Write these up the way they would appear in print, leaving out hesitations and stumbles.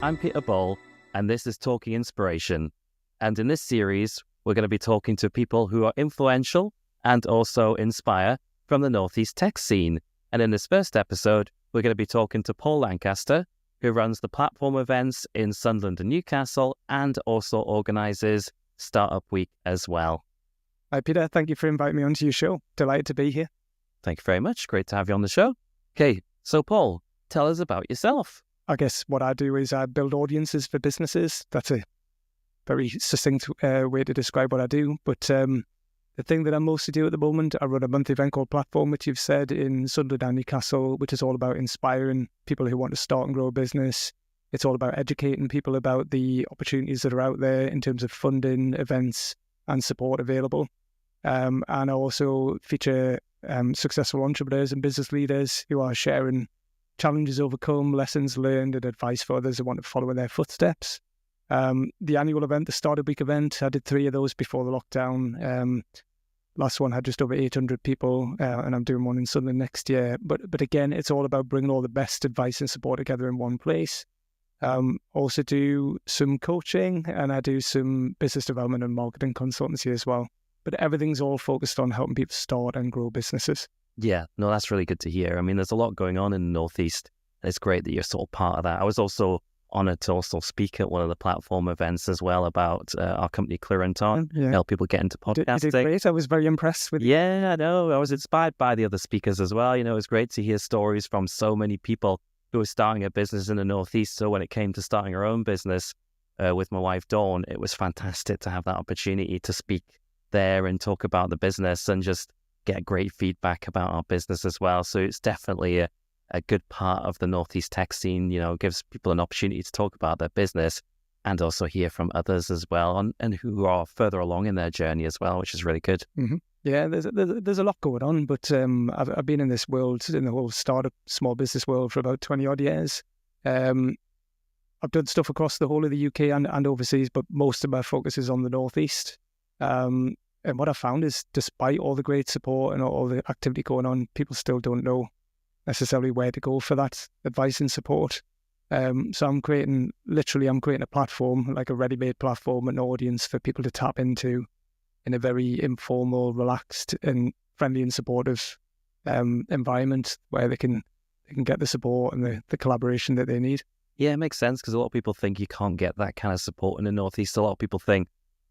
I'm Peter Boll, and this is Talking Inspiration. And in this series, we're going to be talking to people who are influential and also inspire from the Northeast tech scene. And in this first episode, we're going to be talking to Paul Lancaster, who runs the platform events in Sunderland and Newcastle and also organises Startup Week as well. Hi, Peter. Thank you for inviting me onto your show. Delighted to be here. Thank you very much. Great to have you on the show. Okay, so Paul, tell us about yourself. I guess what I do is I build audiences for businesses. That's a very succinct way to describe what I do. But the thing that I mostly do at the moment, I run a monthly event called Platform, which you've said, in Sunderland and Newcastle, which is all about inspiring people who want to start and grow a business. It's all about educating people about the opportunities that are out there in terms of funding, events, and support available. And I also feature successful entrepreneurs and business leaders who are sharing challenges overcome, lessons learned, and advice for others who want to follow in their footsteps. The annual event, the Startup Week event, I did 3 of those before the lockdown. Last one had just over 800 people, and I'm doing one in Sunderland next year. But again, it's all about bringing all the best advice and support together in one place. Also do some coaching, and I do some business development and marketing consultancy as well. But everything's all focused on helping people start and grow businesses. Yeah, no, that's really good to hear. I mean, there's a lot going on in the Northeast, and it's great that you're sort of part of that. I was also honoured to also speak at one of the platform events as well about our company Clearanton, help people get into podcasting. You did great. I was very impressed with you. Yeah, I know. I was inspired by the other speakers as well. You know, it was great to hear stories from so many people who were starting a business in the Northeast. So when it came to starting our own business with my wife Dawn, it was fantastic to have that opportunity to speak there and talk about the business and just get great feedback about our business as well. So it's definitely a good part of the Northeast tech scene, you know, gives people an opportunity to talk about their business and also hear from others as well and who are further along in their journey as well, which is really good. Mm-hmm. Yeah, there's a lot going on, but I've been in this world, in the whole startup, small business world for about 20 odd years. I've done stuff across the whole of the UK and overseas, but most of my focus is on the Northeast. And what I found is, despite all the great support and all the activity going on, people still don't know necessarily where to go for that advice and support. So I'm creating a platform, like a ready-made platform, an audience for people to tap into in a very informal, relaxed and friendly and supportive environment where they can get the support and the collaboration that they need. Yeah, it makes sense because a lot of people think you can't get that kind of support in the Northeast. A lot of people think,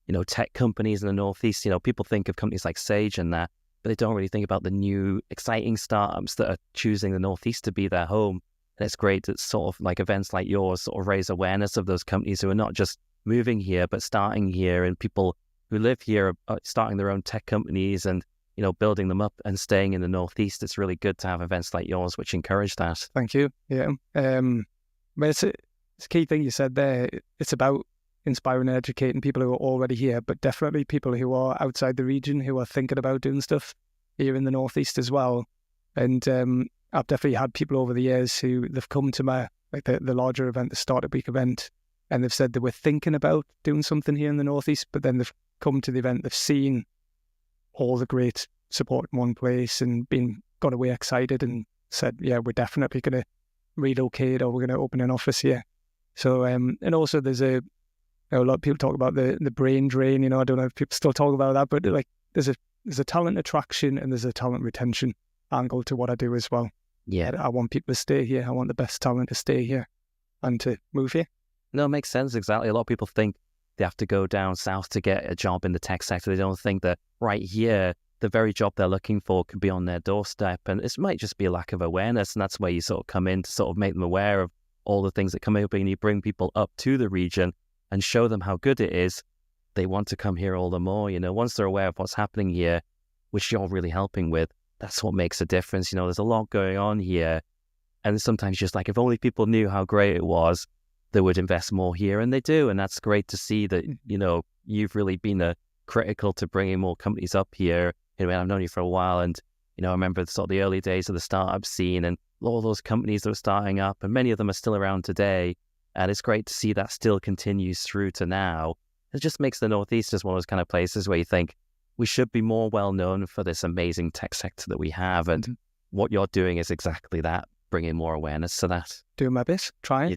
you know, tech companies in the Northeast, you know, people think of companies like Sage and that, but they don't really think about the new exciting startups that are choosing the Northeast to be their home. And it's great that sort of like events like yours sort of raise awareness of those companies who are not just moving here, but starting here, and people who live here are starting their own tech companies and, you know, building them up and staying in the Northeast. It's really good to have events like yours, which encourage that. Thank you. Yeah. But it's a key thing you said there. It's about inspiring and educating people who are already here, but definitely people who are outside the region who are thinking about doing stuff here in the Northeast as well. And I've definitely had people over the years who they've come to my, like the larger event, the Startup Week event, and they've said they were thinking about doing something here in the Northeast, but then they've come to the event, they've seen all the great support in one place and gone away excited and said, yeah, we're definitely going to relocate or we're going to open an office here. So, and also there's a lot of people talk about the brain drain, you know, I don't know if people still talk about that, but like there's a talent attraction and there's a talent retention angle to what I do as well. Yeah. I want people to stay here. I want the best talent to stay here and to move here. No, it makes sense. Exactly. A lot of people think they have to go down south to get a job in the tech sector. They don't think that right here, the very job they're looking for could be on their doorstep. And it might just be a lack of awareness. And that's where you sort of come in to sort of make them aware of all the things that come up, and you bring people up to the region and show them how good it is. They want to come here all the more, you know, once they're aware of what's happening here, which you're really helping with, that's what makes a difference. You know, there's a lot going on here. And sometimes just like, if only people knew how great it was, they would invest more here, and they do. And that's great to see that, you know, you've really been critical to bringing more companies up here. You know, I've known you for a while, and, you know, I remember sort of the early days of the startup scene and all those companies that were starting up, and many of them are still around today. And it's great to see that still continues through to now. It just makes the Northeast just one of those kind of places where you think we should be more well known for this amazing tech sector that we have. And what you're doing is exactly that, bringing more awareness to that. Doing my best, trying.